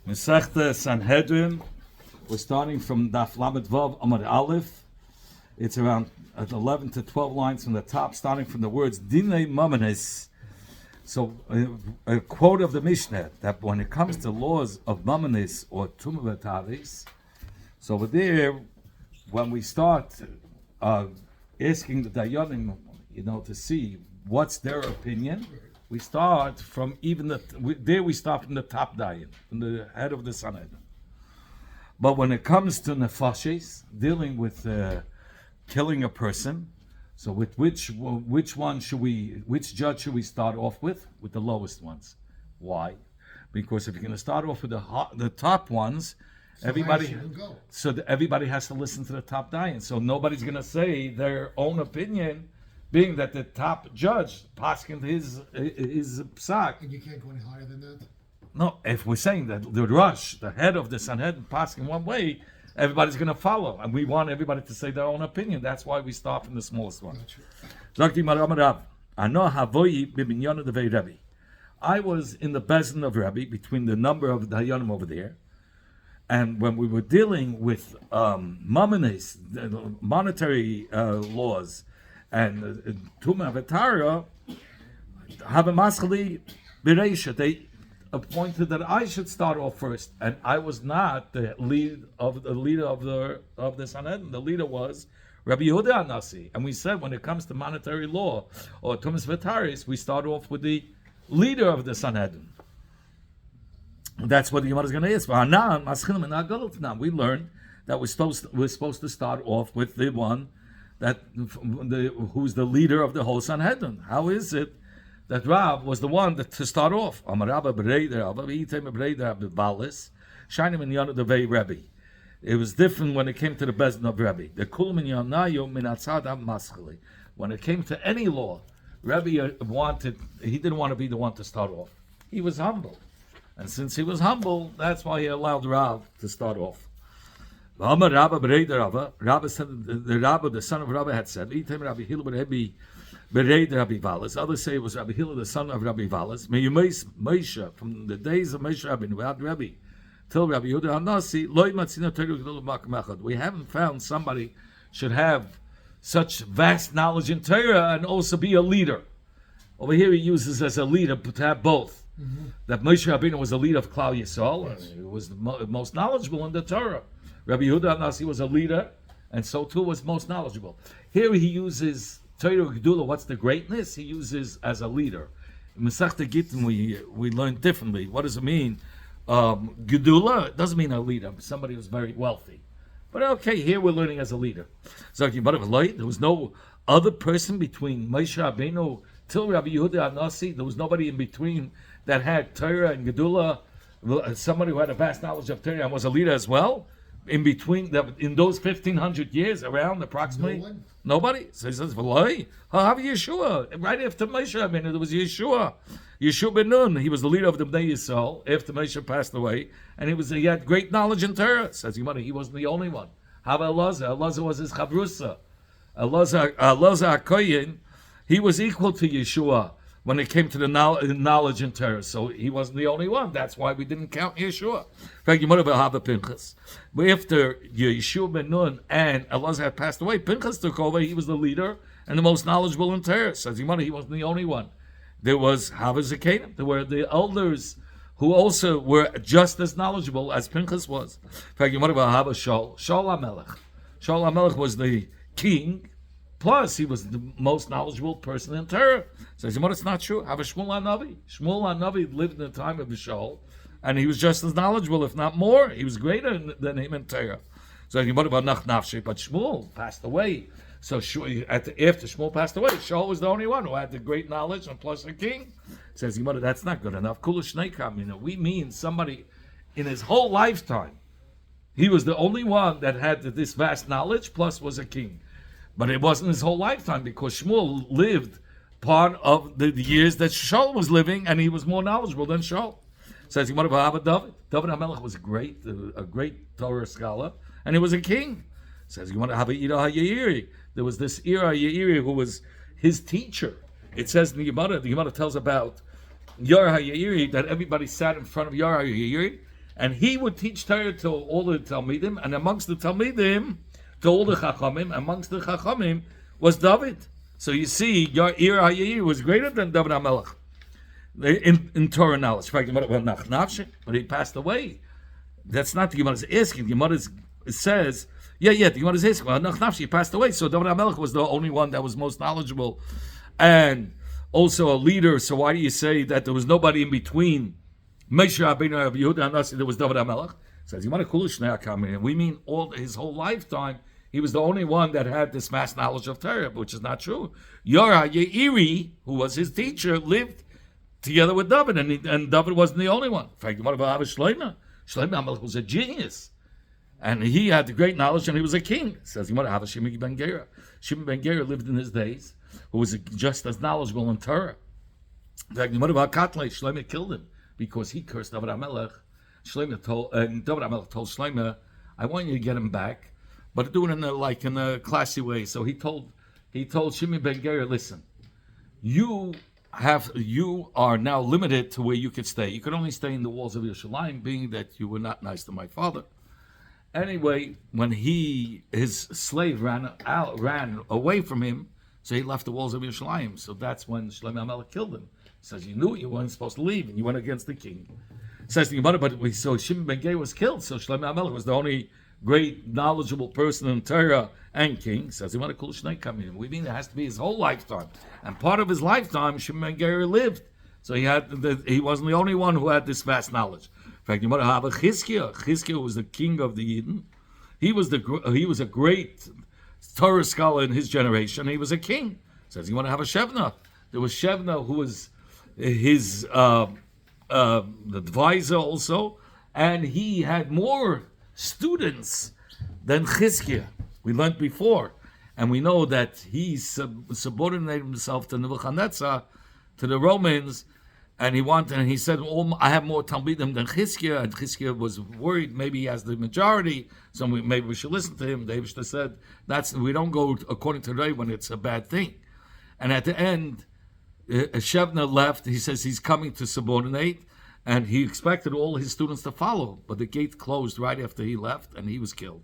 Masechta Sanhedrin. We're starting from Daf Lamed Vav Amud Aleph. It's around 11 to 12 lines from the top, starting from the words Dinei Mamanis. So, a quote of the Mishnah that when it comes to laws of Mamanis or Tumavataris, so over there, when we start asking the Dayanim, to see what's their opinion, we start from we start from the top Dayan, from the head of the Sanhedrin. But when it comes to nefashis, dealing with killing a person, so with which judge should we start off with? With the lowest ones. Why? Because if you're going to start off with the top ones, everybody has to listen to the top dayan. So nobody's going to say their own opinion, being that the top judge paskined his psak. And you can't go any higher than that? No, if we're saying that the Rosh, the head of the Sanhedrin, paskin one way, everybody's going to follow. And we want everybody to say their own opinion. That's why we start from the smallest one. I was in the Bezin of Rebbe, between the number of the Hayonim over there. And when we were dealing with mamanis, monetary laws, and Tumah V'Tara, Havamaschali Bereisha, they appointed that I should start off first, and I was not the leader of the Sanhedrin. The leader was Rabbi Yehuda Anasi, and we said when it comes to monetary law or Tumas V'Taris, we start off with the leader of the Sanhedrin. That's what the Gemara is going to ask. We learned that we're supposed to start off with the one who's the leader of the whole Sanhedrin. How is it that Rav was the one to start off? It was different when it came to the Bezdin of Rebbe. When it came to any law, Rebbe he didn't want to be the one to start off. He was humble. And since he was humble, that's why he allowed Rav to start off. Rabba said, the son of Rabba had said, others say it was Rabbi Hillel, the son of Rabbi Valas. Moshe, from the days of Moshe Rabbeinu, without Rabbi, till Rabbi Yehuda Hanasi, we haven't found somebody should have such vast knowledge in Torah and also be a leader. Over here he uses as a leader to have both. Mm-hmm. That Moshe Rabbeinu was a leader of Klal Yisrael, yes. And he was the most knowledgeable in the Torah. Rabbi Yehuda Hanasi was a leader, and so too was most knowledgeable. Here he uses Torah Gedula, what's the greatness? He uses as a leader. In Masechta Gittin, we learn differently. What does it mean? Gedula doesn't mean a leader, somebody who's very wealthy. But okay, here we're learning as a leader. There was no other person between Moshe Rabbeinu till Rabbi Yehuda Hanasi. There was nobody in between that had Torah and Gedula, somebody who had a vast knowledge of Torah and was a leader as well. In between, in those 1,500 years, around approximately, nobody. So he says, "V'loi, have Yeshua." Right after Moshe, there was Yeshua ben Nun. He was the leader of the Bnei Yisrael after Moshe passed away, and he had great knowledge in Torah. Says he wasn't the only one. How about Elazar? Elazar was his chabrusa. Elazar Koyin, he was equal to Yeshua when it came to the knowledge in Torah. So he wasn't the only one. That's why we didn't count Yeshua. In fact, you might have Pinchas. But after Yeshua ben Nun and Elazar had passed away, Pinchas took over. He was the leader and the most knowledgeable in Torah. Says he wasn't the only one. There was Havazakanim. There were the elders who also were just as knowledgeable as Pinchas was. In fact, you might have Shaul HaMelech. Shaul HaMelech was the king. Plus, he was the most knowledgeable person in Torah. Says, it's not true. Have a Shmuel HaNavi. Shmuel HaNavi lived in the time of Shaul, and he was just as knowledgeable, if not more. He was greater than him in Torah. So, but Shmuel passed away. So, after Shmuel passed away, Shaul was the only one who had the great knowledge, and plus a king. Says, that's not good enough. We mean somebody in his whole lifetime. He was the only one that had this vast knowledge, plus was a king. But it wasn't his whole lifetime, because Shmuel lived part of the years that Shaul was living, and he was more knowledgeable than Shaul. Says he wanted to have a David. David HaMelech was a great Torah scholar, and he was a king. Says he wanted to have a Ira HaYairi. There was this Ira HaYairi who was his teacher. It says in the Gemara tells about Ira HaYairi, that everybody sat in front of Ira HaYairi, And he would teach Torah to all the Talmidim, and amongst the Talmidim, to all the Chachamim, amongst the Chachamim was David. So you see, Yair HaYair was greater than David HaMelech in Torah knowledge. In fact, but he passed away. That's not the Gemara's asking. The Gemara says, the Gemara is asking, well, he passed away, so David HaMelech was the only one that was most knowledgeable and also a leader. So why do you say that there was nobody in between Moshe Rabbeinu and Yehuda HaNasi? There was David HaMelech. Says, we mean all his whole lifetime, he was the only one that had this vast knowledge of Torah, which is not true. Yair HaYair, who was his teacher, lived together with David, and David wasn't the only one. In fact, what about Shlomo? Shlomo HaMelech was a genius, and he had the great knowledge, and he was a king. It says, Shimon ben Gera. Shimon ben Gera lived in his days, who was just as knowledgeable in Torah. In fact, what about Katlei? Shlomo killed him because he cursed David HaMelech. David HaMelech told Shlomo, I want you to get him back, but do it in a classy way. So he told Shimon ben Gera, listen, you are now limited to where you could stay. You could only stay in the walls of Yerushalayim, being that you were not nice to my father. Anyway, when his slave ran away from him, so he left the walls of Yerushalayim. So that's when Shlomo HaMelech killed him. He says, you knew you weren't supposed to leave, and you went against the king. Says the Gemara, but so Shimon ben Gera was killed, so Shlomo HaMelech was the only great knowledgeable person in Torah and king. Says, we mean it has to be his whole lifetime. And part of his lifetime, Shimon ben Gera lived. So he wasn't the only one who had this vast knowledge. In fact, you might have Chizkiah was the king of the Eden. He was a great Torah scholar in his generation. He was a king. Says you want to have a Shevna. There was Shevna who was his advisor also, and he had more students than Chizkiah. We learned before, and we know that he subordinated himself to Nebuchadnezzar, to the Romans, and he said, I have more Talmidim than Chizkiah, and Chizkiah was worried maybe he has the majority, so maybe we should listen to him. David said, we don't go according to today when it's a bad thing. And at the end, Shevna left. He says he's coming to subordinate, and he expected all his students to follow, but the gate closed right after he left, and he was killed.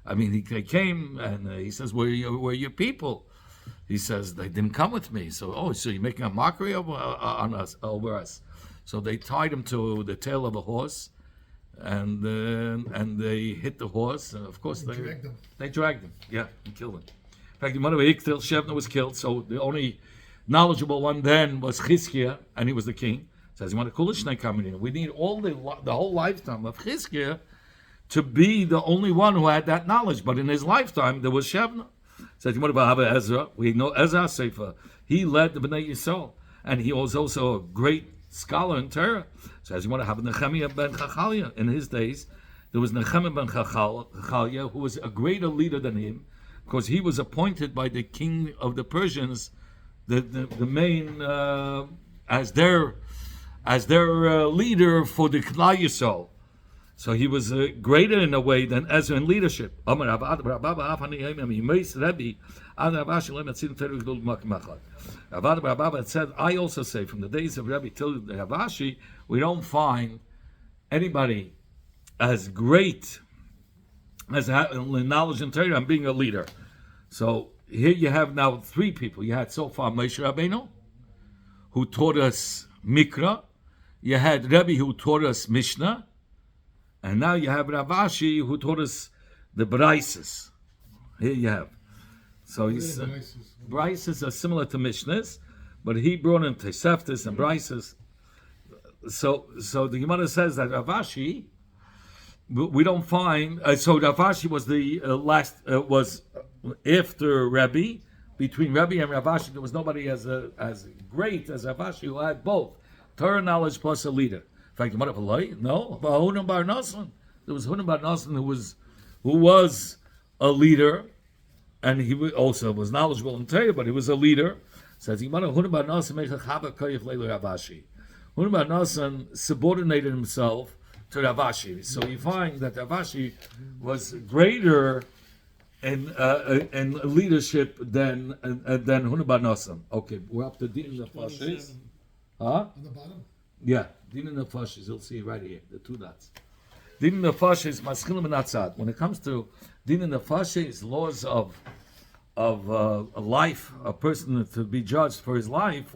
I mean, they came, and he says, where are your people? He says, they didn't come with me. So you're making a mockery over us. So they tied him to the tail of a horse, and they hit the horse, and of course they dragged him, and killed him. In fact, the mother of Iktil, Shevna was killed, so the only knowledgeable one then was Chizkiah, and he was the king. Says, you want to Kulishnei coming in. We need all the whole lifetime of Chizkiah to be the only one who had that knowledge. But in his lifetime, there was Shevna. Says, you want to have Ezra. We know Ezra Sefer. He led the Bnei Yisrael, and he was also a great scholar in Torah. Says, you want to have Nehemiah ben Chachaliah. In his days, there was Nehemiah ben Chachaliah, who was a greater leader than him, because he was appointed by the king of the Persians, the main as their leader for the Klal Yisrael. So he was greater in a way than Ezra in leadership. It said, I also say, from the days of Rebbe till the Ravashi, we don't find anybody as great as knowledge and Torah and being a leader. So here you have now three people. You had so far Moshe Rabbeinu, who taught us Mikra. You had Rebbe who taught us Mishnah. And now you have Ravashi who taught us the Braises. Here you have. So he's Braises are similar to Mishnahs, but he brought in Toseftas and Braises. So the Gemara says that Ravashi, we don't find. So Ravashi was the was after Rebbe. Between Rebbe and Ravashi, there was nobody as great as Ravashi who had both Torah knowledge plus a leader. In fact, no, Hunam bar Nasan. There was Hunam bar Nasan who was a leader, and he also was knowledgeable in Torah, but he was a leader. Says Hunam bar Nasan Hunam bar Nasan subordinated himself to Ravashi. So you find that Ravashi was greater in leadership than Hunam bar Nasan. Okay, we're up to Din Nefashis. On the bottom? Yeah, Din Nefashis. You'll see right here, the two dots. Din nefashis maschilim b'natzad. When it comes to din nefashis, laws of a life, a person to be judged for his life.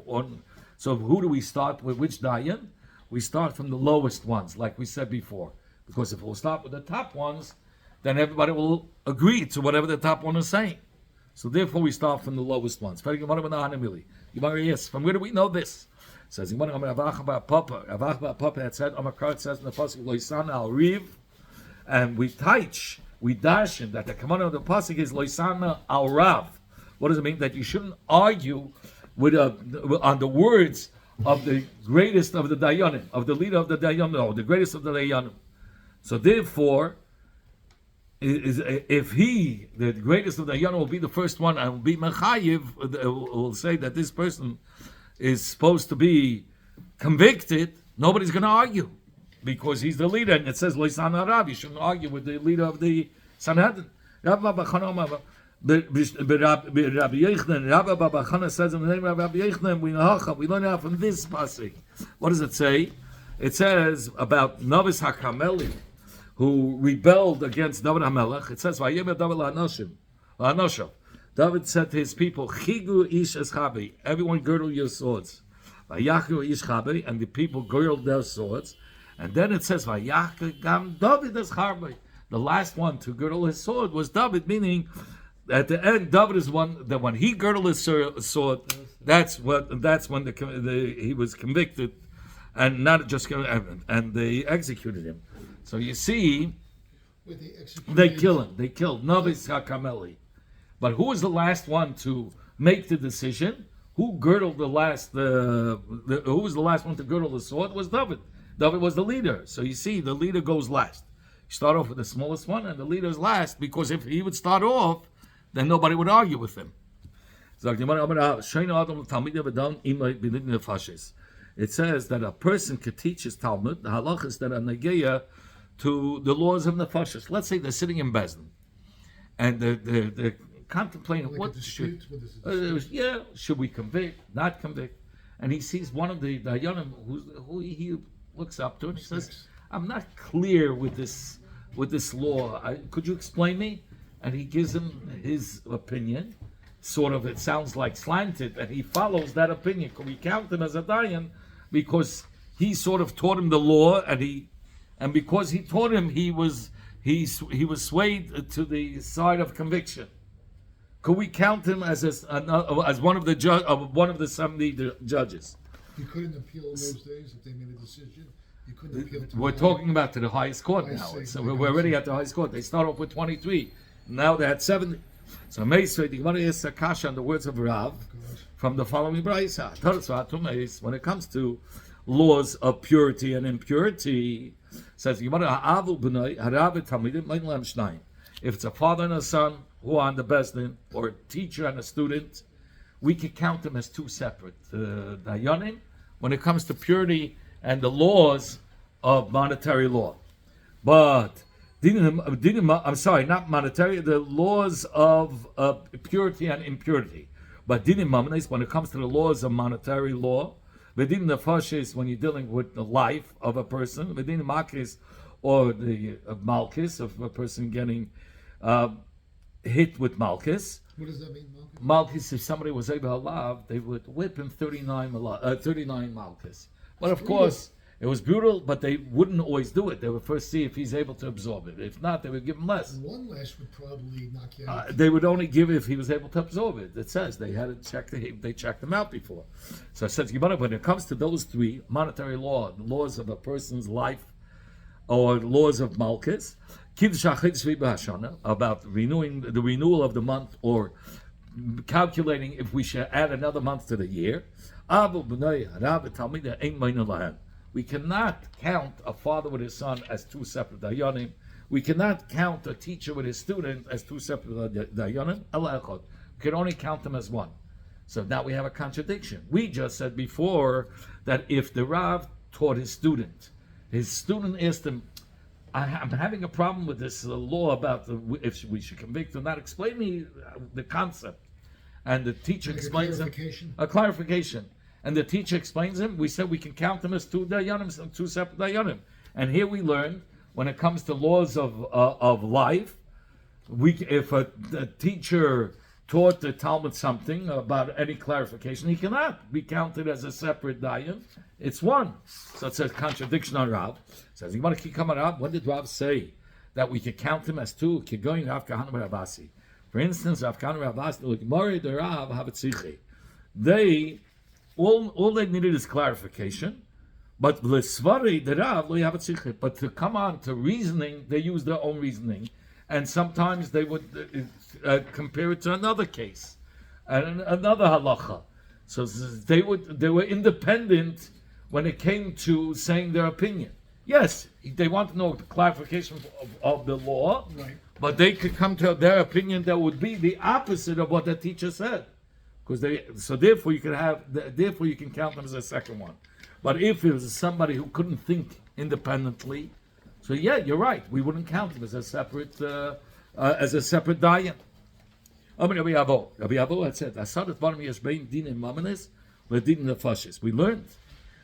So who do we start with? Which dayan? We start from the lowest ones, like we said before. Because if we'll start with the top ones, then everybody will agree to whatever the top one is saying. So therefore we start from the lowest ones. Yes, from where do we know this? It says, that said, it says in the Pasuk, Loisan al Riv, and we dash in that the command of the Pasuk is Loisana al Rav. What does it mean? That you shouldn't argue with on the words of the greatest of the Dayanim, of the leader of the Dayanim, or the greatest of the Dayanim. So therefore, if the greatest of the Dayanim, will be the first one and will be Mechayiv, will say that this person is supposed to be convicted, nobody's going to argue. Because he's the leader, and it says Loisan Arav. You shouldn't argue with the leader of the Sanhedrin. Rabbi Baba Chana says in the name of Rabbi Yechnan, we learn out from this pasuk. What does it say? It says about Novis HaKarmeli, who rebelled against David HaMelech. It says, Vayemer David la'anoshav. David said to his people, Chigu ish eschabi, everyone girdle your swords. Vayachu ish chabi, and the people girdled their swords. And then it says, Vayach gam David escharbi. The last one to girdle his sword was David, meaning at the end, David is one that when he girdled his sword, that's when he was convicted, and not just and they executed him. So you see, they kill him. They killed Novis HaKarmeli. But who was the last one to make the decision? Who girdled the last? Who was the last one to girdle the sword? Was David. David was the leader. So you see, the leader goes last. You start off with the smallest one, and the leader is last, because if he would start off, then nobody would argue with him. It says that a person could teach his Talmud, the halachas that are negeya to the laws of nefashis. Let's say they're sitting in Bezdin, and they're contemplating what should we convict, not convict, and he sees one of the dayanim who he looks up to, and he says, "I'm not clear with this law. Could you explain me?" And he gives him his opinion. Sort of, it sounds like slanted, and he follows that opinion. Can we count him as a dayan because he sort of taught him the law, and because he taught him, he was swayed to the side of conviction. Could we count him as one of the 70 judges? You couldn't appeal in those days if they made a decision. You couldn't appeal. We're talking about to the highest court now. So we're already at the highest court. They start off with 23. Now they had 70. So Meisvei, the Gemara is Sakasha on the words of Rav from the following Braisa. When it comes to laws of purity and impurity, says Gemara, if it's a father and a son who are on the Bezdin, or a teacher and a student, we can count them as two separate dayanim when it comes to purity and the laws of monetary law. But I'm sorry, not monetary, the laws of purity and impurity. But dinim mamnes, when it comes to the laws of monetary law, v'dinim nefashis, when you're dealing with the life of a person, v'dinim makis, or the malchus of a person getting hit with malchus. What does that mean, malchus? Malchus, if somebody was able to love, they would whip him 39 malchus. But of course, it was brutal, but they wouldn't always do it. They would first see if he's able to absorb it. If not, they would give him less. One lash would probably knock you out. They would only give if he was able to absorb it. It says they had to check. They checked him out before. So it says, when it comes to those three, monetary law, the laws of a person's life, or laws of malchus, about renewing the renewal of the month, or calculating if we should add another month to the year. We cannot count a father with his son as two separate dayanim. We cannot count a teacher with his student as two separate dayanim. We can only count them as one. So now we have a contradiction. We just said before that if the Rav taught his student asked him, I'm having a problem with this law about if we should convict or not. Explain me the concept. And the teacher explains a clarification. And the teacher explains him. We said we can count them as two dayanim, two separate dayanim. And here we learn when it comes to laws of life, if a teacher taught the Talmud something about any clarification, he cannot be counted as a separate dayan. It's one. So it's a contradiction on Rav. It says, you want to keep coming up? What did Rav say? That we could count him as two? Kigoyin Rav Kahana Ravasi. For instance, Rav Kahana Ravasi, the Gemara, the Rav, Havatzichi. They, all they needed is clarification. But l'svari, the Rav, lo Havatzichi. But to come on to reasoning, they use their own reasoning. And sometimes they would compare it to another case and another halacha. So they were independent when it came to saying their opinion. Yes, they want to know the clarification of the law, right, but they could come to their opinion that would be the opposite of what the teacher said. Therefore you can count them as a second one. But if it was somebody who couldn't think independently, so yeah, you're right. We wouldn't count him as a separate dayan. Rabbi Abo had said, "Asadat barim yeshbein dinim mamanis le'dinim nefashis." We learned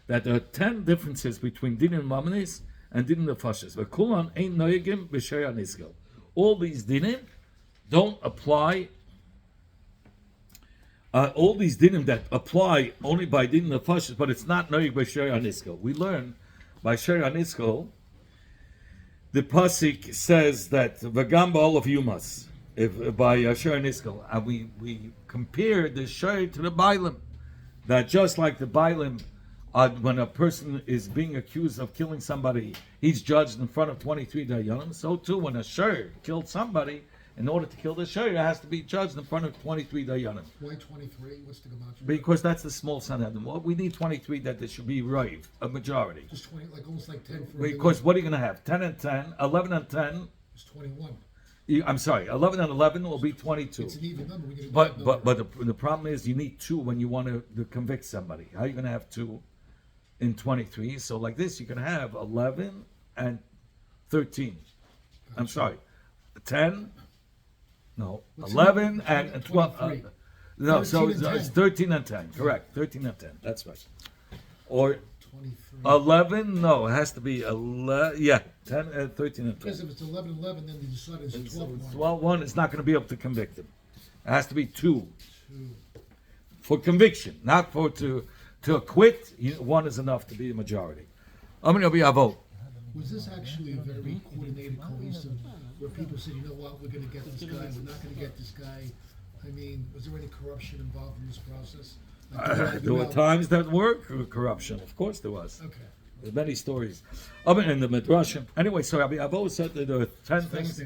that there are 10 differences between dinim mamanis and dinim nefashis. V'kulan ein noyegim b'shei haniskel. All these dinim don't apply. All these dinim that apply only by dinim nefashis, but it's not noyeg b'shei haniskel. We learn by shei haniskel. The pasuk says that v'gam ba'ol of yumas, by Shor Niskel, and we compare the Shor to the Bailim, that just like the Bailim, when a person is being accused of killing somebody, he's judged in front of 23 Dayanim. So too, when a Shor killed somebody, in order to kill the Shor, it has to be judged in front of 23 Dayanim. Why 23? What's the Gematria? Because that's the small Sanhedrin. Well, we need 23 that there should be Rav, a majority. Just 20, like almost like 10 for Because what are you going to have? 10 and 10, 11 and 10. It's 21. I'm sorry, 11 and 11 will be 22. It's an even number. But the problem is you need 2 when you want to convict somebody. How are you going to have 2 in 23? So like this, you can have 11 and 13. Gotcha. I'm sorry, 10. No, What's 11 and 12. No, so it's 13 and 10. Correct, 13 and 10. That's right. Or 23. 11? No, it has to be 11. Yeah, 10, 13 and 10. Because if it's 11, then they decide it's 12. 12-1, it's not going to be able to convict him. It has to be 2 2. for conviction, not for to acquit. 1 is enough to be the majority. It'll be a vote. Was this actually a very coordinated, cohesive, where people said, you know what, we're going to get this guy, we're not going to get this guy? I mean, was there any corruption involved in this process? There were times that were corruption. Of course there was. Okay. There's many stories. In the Midrashim. Anyway, so I've always said that there are 10 things.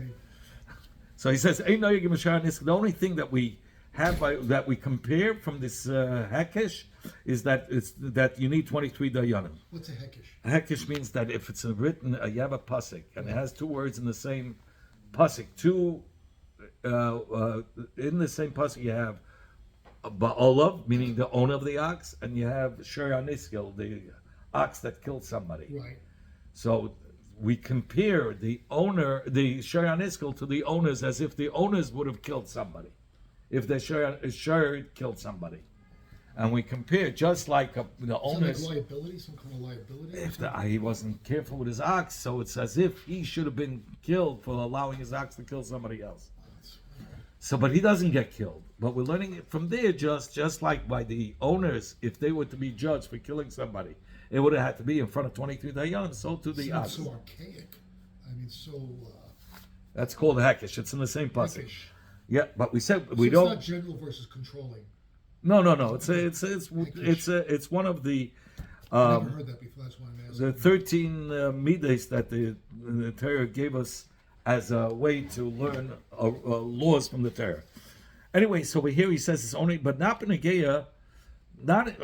So he says, the only thing that we have that we compare from this Hekesh is that you need 23 Dayanim. What's a Hekesh? A Hekesh means that if it's written, you have a pasuk, and it has 2 words in the same pasuk. In the same pasuk you have Ba'olav, meaning the owner of the ox, and you have Shor Niskel, the ox that killed somebody. Right. So we compare the owner, the Shor Niskel, to the owners as if the owners would have killed somebody, if the Shor killed somebody. And we compare just like the owners. Like liability, some kind of liability? If he wasn't careful with his ox, so it's as if he should have been killed for allowing his ox to kill somebody else. So, but he doesn't get killed. But we're learning it from there, just like by the owners, if they were to be judged for killing somebody, it would have had to be in front of 23 Dayanim, so to the ox. So archaic. I mean, so... That's called Hekesh. It's in the same pasuk. Yeah, but we said so we don't... It's not general versus controlling. No. It's one of the... I never heard that before, that's why I'm asking. The 13 midas that the Torah gave us as a way to learn laws from the Torah. Anyway, so here he says it's only, but not benegeya, but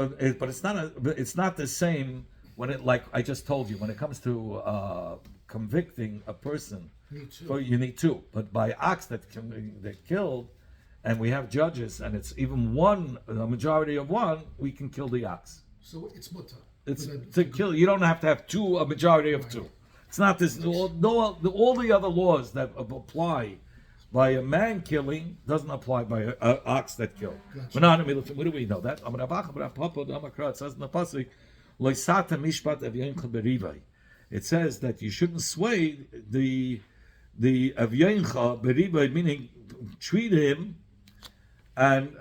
it's not the same when it, like I just told you, when it comes to convicting a person. You need 2. But by ox that killed, and we have judges, and it's even 1, a majority of 1, we can kill the ox. So it's mutter. It's to kill. You don't have to have 2, a majority of 2. It's not this. All the other laws that apply by a man killing doesn't apply by an ox that killed. Gotcha. What do we know? That it says in the pasuk, it says that you shouldn't sway the Avyencha Beriba, meaning treat him and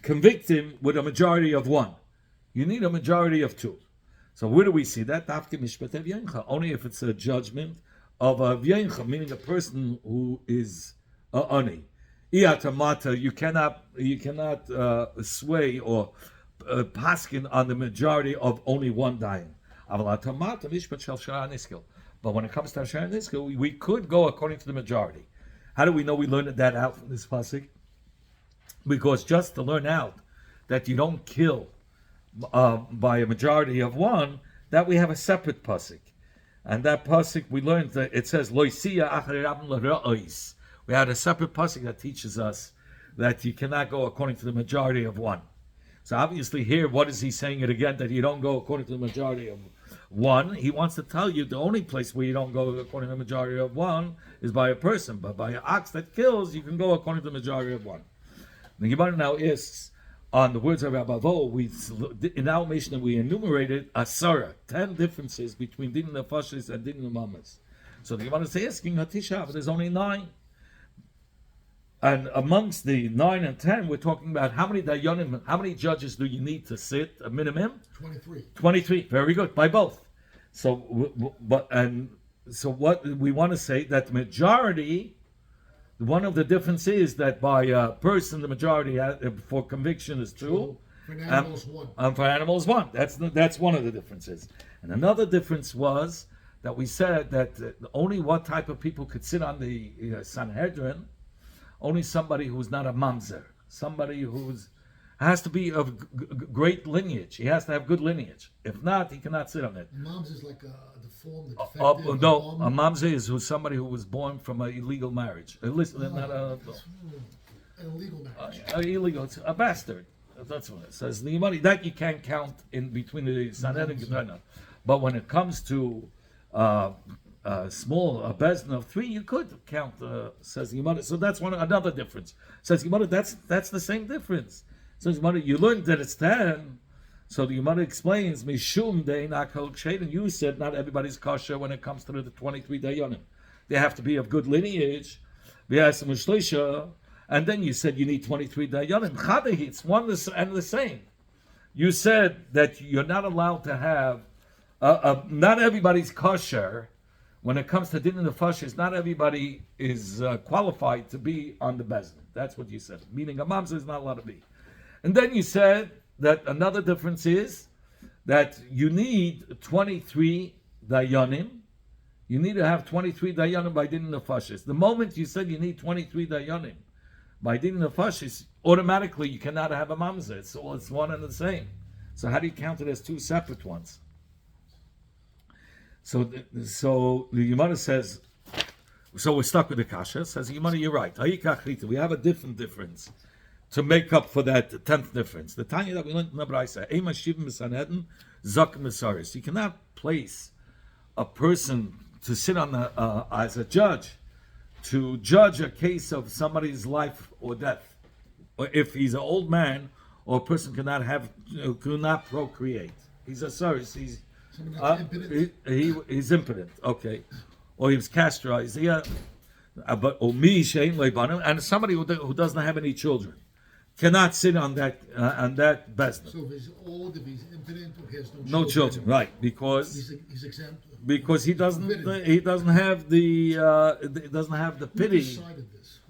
convict him with a majority of one. You need a majority of two. So where do we see that? Only if it's a judgment of a Avyencha, meaning a person who is ani. Iatamata, you cannot sway or paskin on the majority of only one dying. But when it comes to Shara Niskil, we could go according to the majority. How do we know we learned that out from this pasuk? Because just to learn out that you don't kill by a majority of one, that we have a separate pasuk. And that pasuk we learned that it says Loisiya achar rabim l'ra'os. We had a separate pasuk that teaches us that you cannot go according to the majority of one. So obviously here, what is he saying it again? That you don't go according to the majority of one. He wants to tell you the only place where you don't go according to the majority of one is by a person. But by an ox that kills, you can go according to the majority of one. The Gemara now asks, on the words of Rabbi Vo, in our Mishnah we enumerated 10 differences between din nefashis and din mamas. So the Gemara is asking Hatisha, but there's only 9. And amongst the 9 and 10, we're talking about how many dayanim, how many judges do you need to sit? A minimum? 23. 23. Very good. By both. So what we want to say that the majority, one of the differences is that by a person, the majority for conviction is 2. For an animal is 1. For animals 1. That's one of the differences. And another difference was that we said that only what type of people could sit on the Sanhedrin. Only somebody who's not a mamzer, somebody who's has to be of great lineage. He has to have good lineage. If not, he cannot sit on it. Mamzer is like the form, the defective. No, a mamzer is somebody who was born from an illegal marriage. Not an illegal marriage. Illegal, it's a bastard. That's what it says. The money that you can't count in between the Sanhedrin and Gemara. But when it comes to small bezin of 3, you could count. Says Yimada. So that's another difference. Says Yimada. That's the same difference. Says Yimada. You learned that it's 10. So the Yimada explains Mishum Dein Akol Kshein. You said not everybody's kosher when it comes to the 23 dayanim. They have to be of good lineage. And then you said you need 23 dayanim. Chadahi. It's one and the same. You said that you're not allowed to have. Not everybody's kosher. When it comes to din nefashis, not everybody is qualified to be on the bezin. That's what you said. Meaning a mamzer is not allowed to be. And then you said that another difference is that you need 23 dayanim. You need to have 23 dayanim by din nefashis. The moment you said you need 23 dayanim by din nefashis, automatically you cannot have a mamzer. It's one and the same. So how do you count it as 2 separate ones? So the Gemara says, so we're stuck with the kasha. Says the Gemara, you're right. We have a difference to make up for that 10th difference. The Tanya that we learned in the Braisa, Ema Shivim Sanhedrin, Zak Mesaris. You cannot place a person to sit on as a judge to judge a case of somebody's life or death, or if he's an old man or a person cannot procreate. He's a saris. He's impotent. Okay, or he was castrated. Yeah, but and somebody who doesn't have any children cannot sit on that bezna. So if he's old, if he's impotent, he has no children, right? Because he's exempt. Because he doesn't have the pity. Who decided this?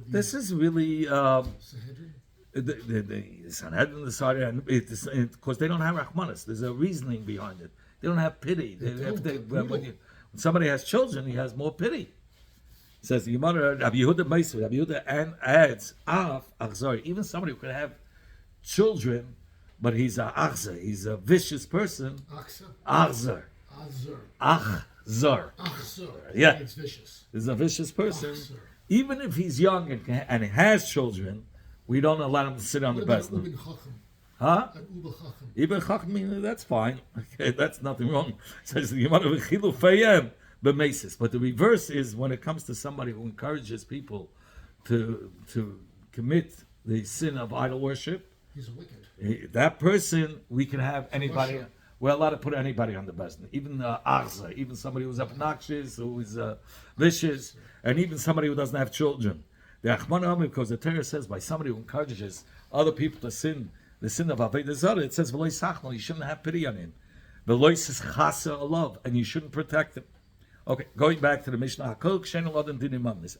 This is really Sanhedrin? The Sanhedrin decided, and because they don't have Rahmanis. There's a reasoning behind it. They don't have pity. When somebody has children, he has more pity. It says the Gemara, Rabbi Yehuda adds, even somebody who could have children, but he's a achzer, he's a vicious person. Achzer. Yeah. It's vicious. He's a vicious person. Even if he's young and has children, we don't allow him to sit on the bezna. Huh? Ibn Chacham, that's fine. Okay, that's nothing wrong. Says the Gemara v'chilu fayem b'meisis. But the reverse is when it comes to somebody who encourages people to commit the sin of idol worship. He's wicked. That person, we can have anybody. we're allowed to put anybody on the bezdin, even arza, even somebody who's obnoxious, who is vicious, and even somebody who doesn't have children. The Achman Amir, because the Torah says by somebody who encourages other people to sin, the sin of Avodah Zarah, it says v'lo yisachno, you shouldn't have pity on him. V'lo yischasa love, and you shouldn't protect him. Okay, going back to the Mishnah,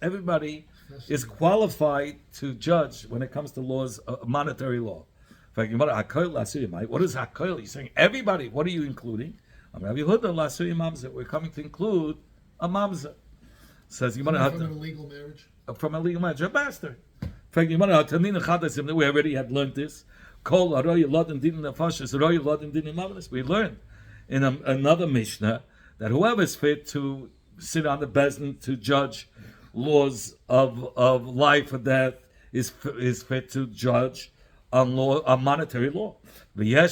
everybody is qualified to judge when it comes to laws, monetary law. What is hakoil? He's saying everybody. What are you including? We're coming to include a mamza. Says From an illegal marriage? From a legal marriage, a bastard. We already had learned this. We learned in another Mishnah that whoever is fit to sit on the bezdin to judge laws of life or death is fit to judge on monetary law. But there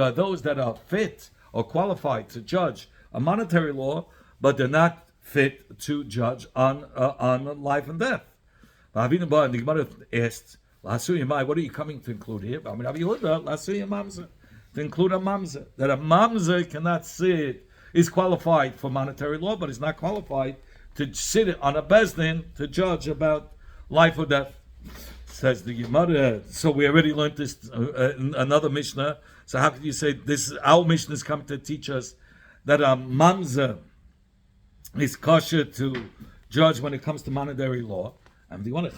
are those that are fit or qualified to judge a monetary law, but they're not fit to judge on life and death. The Gemara asked, what are you coming to include here? To include a mamzer. That a mamzer cannot sit, is qualified for monetary law, but is not qualified to sit on a bezdin to judge about life or death. Says the Gemara. So we already learned this in another Mishnah. So how can you say this? Our Mishnah is coming to teach us that a mamzer is kosher to judge when it comes to monetary law. And the one is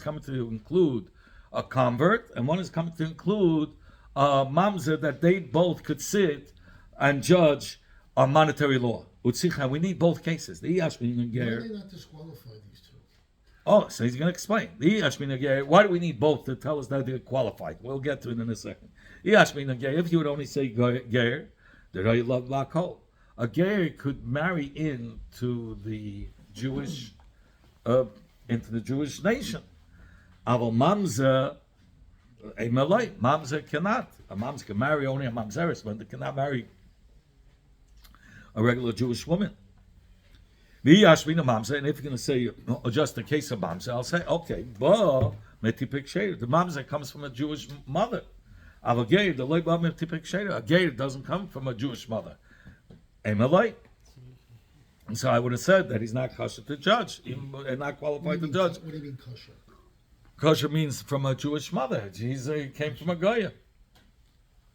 coming to include a convert, and one is coming to include a mamzer that they both could sit and judge on monetary law. We need both cases. Why are they not disqualified, these two? Oh, so he's going to explain. Why do we need both to tell us that they're qualified? We'll get to it in a second. If you would only say ger, a ger could marry into the Jewish nation. Aval mamzer, a malay, mamzer cannot. A mamzer can marry only a mamzeris, but they cannot marry a regular Jewish woman. And if you're going to say just the case of mamzer, I'll say okay, but the mamzer comes from a Jewish mother. A gay doesn't come from a Jewish mother. A malay. And so I would have said that he's not kosher to judge, and not qualified to judge. What do you mean kosher? Kosher means from a Jewish mother. He came from a Goya.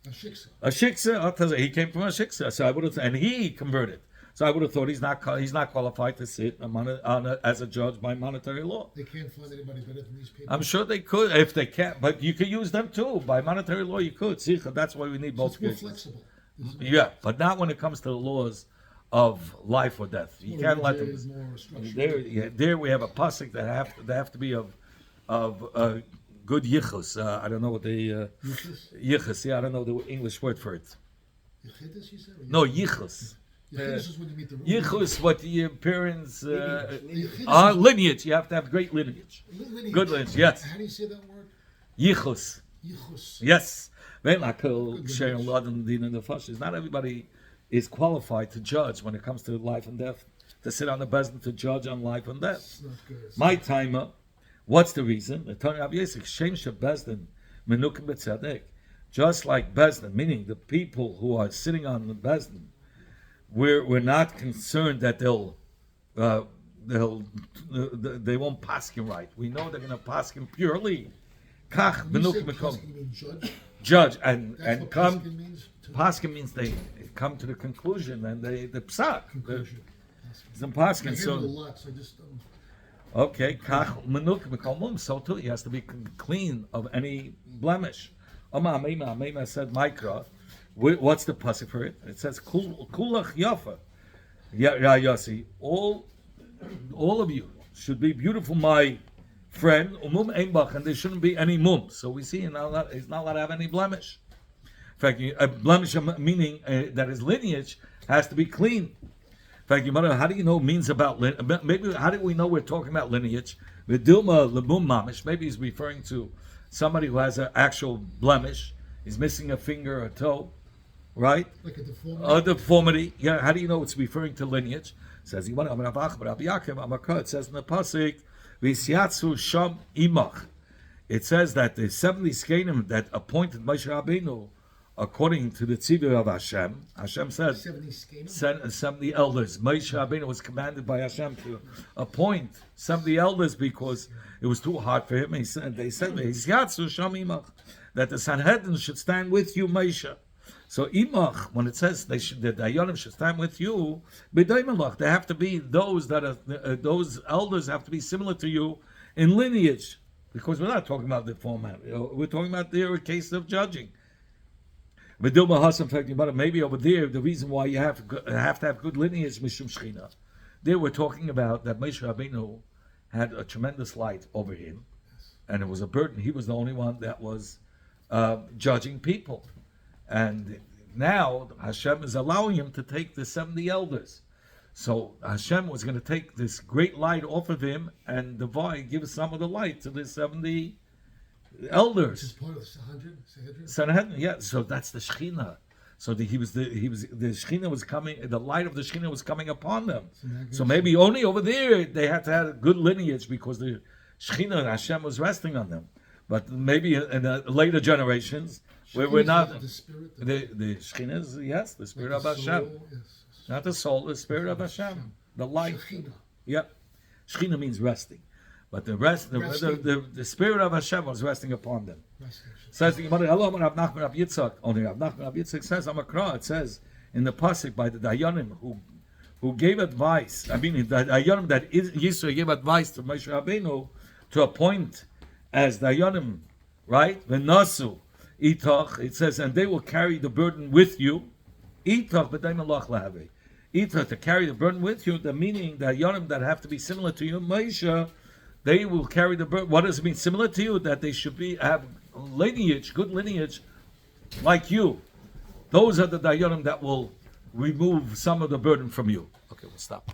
A shiksa. A shiksa. He came from a shiksa. So I would have, and he converted. So I would have thought he's not qualified to sit as a judge by monetary law. They can't find anybody better than these people. I'm sure they could if they can't, but you could use them too by monetary law. You could. See, that's why we need both. It's more flexible. Yeah, but not when it comes to the laws of life or death. You can't let them. There we have a pasuk that have to be of good yichus. I don't know what the yichus. Yeah, I don't know the English word for it. Yichidus, you said? No, yichus. Yichidus is when you meet the yichus, what your parents lineage. You have to have great lineage. Good lineage. Yes. How do you say that word? Yichus. Yichus. Yes. Not everybody is qualified to judge when it comes to life and death, to sit on the bezdin to judge on life and death. My timer, what's the reason? Just like bezdin, meaning the people who are sitting on the bezdin, we're not concerned that they won't paskin right. We know they're going to paskin purely. Judge and come. Paskin means they come to the conclusion and the psak. The paskin. So okay, so too he has to be clean of any blemish. Mema said Mikra. What's the pasuk for it? It says kulach yafa. Yasi. All of you should be beautiful, my friend. And there shouldn't be any mum. So we see he's not allowed to have any blemish. In fact, a blemish meaning that his lineage has to be clean. In fact, how do you know means about maybe how do we know we're talking about lineage? Vidilma lebum mamish. Maybe he's referring to somebody who has an actual blemish. He's missing a finger or a toe, right? Like a deformity. A deformity. Yeah. How do you know it's referring to lineage? It says it says in the pasuk, V'isiatsu sham imach. it says that the 70 Skenim that appointed Moshe Rabbeinu, according to the tzivur of Hashem, Hashem says 70 skating? 70 elders. Moshe Rabbeinu was commanded by Hashem to appoint 70 elders because it was too hard for him. They said, that the Sanhedrin should stand with you, Moshe. So imach, when it says the Dayanim should stand with you, b'daimelach, they have to be those that are those elders have to be similar to you in lineage, because we're not talking about the format. We're talking about their case of judging. Maybe over there, the reason why you have to have good lineage, mishum shchina. There we're talking about that Moshe Rabbeinu had a tremendous light over him, and it was a burden. He was the only one that was judging people. And now Hashem is allowing him to take the 70 elders. So Hashem was going to take this great light off of him and give some of the light to the 70 elders. Which is part of the Sanhedrin? Sanhedrin, yeah. So that's the Shekhinah. So the Shekhinah was coming. The light of the Shekhinah was coming upon them. So maybe only over there they had to have a good lineage because the Shekhinah and Hashem was resting on them. But maybe in the later generations, where we're not The spirit, the Shekhinah is, yes, the spirit like of the Hashem, soul, yes. not the soul, the spirit of Hashem, the light. Shekhinah. Yep, Shekhinah means resting, but the spirit of Hashem was resting upon them. Resting. Says the Gemara, hello, Rav Nachman Rav Yitzchak. Only Rav Nachman Rav Yitzchak says, Amakra. It says in the pasuk by the Dayanim who gave advice. I mean, the Dayanim that Yisro gave advice to Moshe Rabbeinu to appoint as Dayanim, right? V'nasu itach. It says, and they will carry the burden with you. Itach b'day malach lahavei. Itach, to carry the burden with you. The meaning the Dayanim that have to be similar to you, Moshe, they will carry the burden. What does it mean? Similar to you, that they should have lineage, good lineage, like you. Those are the Dayanim that will remove some of the burden from you. Okay, we'll stop.